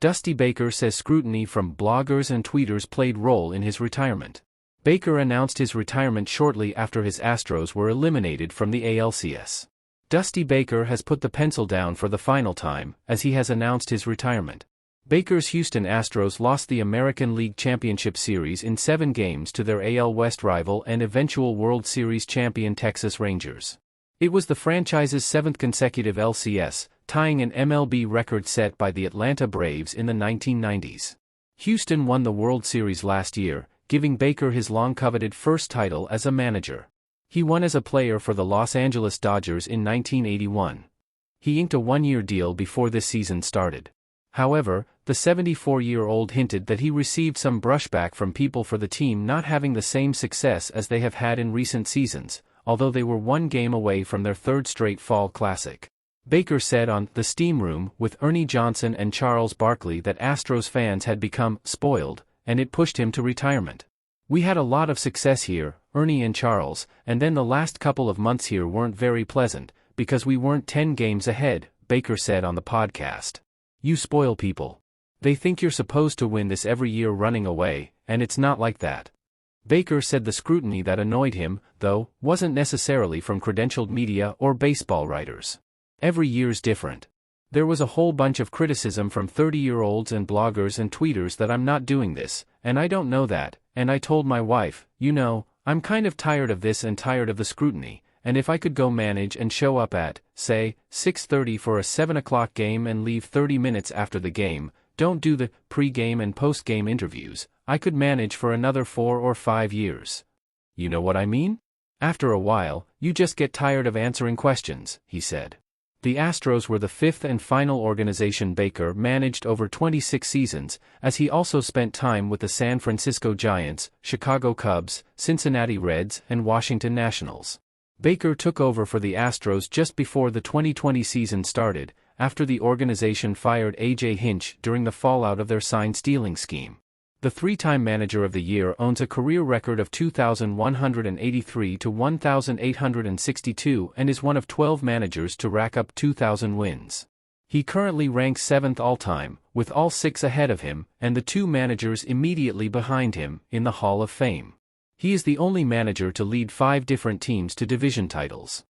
Dusty Baker says scrutiny from bloggers and tweeters played role in his retirement. Baker announced his retirement shortly after his Astros were eliminated from the ALCS. Dusty Baker has put the pencil down for the final time, as he has announced his retirement. Baker's Houston Astros lost the American League Championship Series in 7 games to their AL West rival and eventual World Series champion Texas Rangers. It was the franchise's 7th consecutive LCS, tying an MLB record set by the Atlanta Braves in the 1990s. Houston won the World Series last year, giving Baker his long-coveted first title as a manager. He won as a player for the Los Angeles Dodgers in 1981. He inked a 1-year deal before this season started. However, the 74-year-old hinted that he received some brushback from people for the team not having the same success as they have had in recent seasons, although they were 1 game away from their 3rd straight fall classic. Baker said on The Steam Room with Ernie Johnson and Charles Barkley that Astros fans had become spoiled, and it pushed him to retirement. "We had a lot of success here, Ernie and Charles, and then the last couple of months here weren't very pleasant, because we weren't 10 games ahead," Baker said on the podcast. "You spoil people. They think you're supposed to win this every year running away, and it's not like that." Baker said the scrutiny that annoyed him, though, wasn't necessarily from credentialed media or baseball writers. "Every year's different. There was a whole bunch of criticism from 30-year-olds and bloggers and tweeters that I'm not doing this, and I don't know that, and I told my wife, I'm kind of tired of this and tired of the scrutiny, and if I could go manage and show up at, say, 6:30 for a 7 o'clock game and leave 30 minutes after the game, don't do the pre-game and post-game interviews, I could manage for another 4 or 5 years. You know what I mean? After a while, you just get tired of answering questions," he said. The Astros were the 5th and final organization Baker managed over 26 seasons, as he also spent time with the San Francisco Giants, Chicago Cubs, Cincinnati Reds, and Washington Nationals. Baker took over for the Astros just before the 2020 season started, after the organization fired A.J. Hinch during the fallout of their sign-stealing scheme. The 3-time Manager of the Year owns a career record of 2,183 to 1,862 and is one of 12 managers to rack up 2,000 wins. He currently ranks 7th all-time, with all 6 ahead of him, and the 2 managers immediately behind him, in the Hall of Fame. He is the only manager to lead 5 different teams to division titles.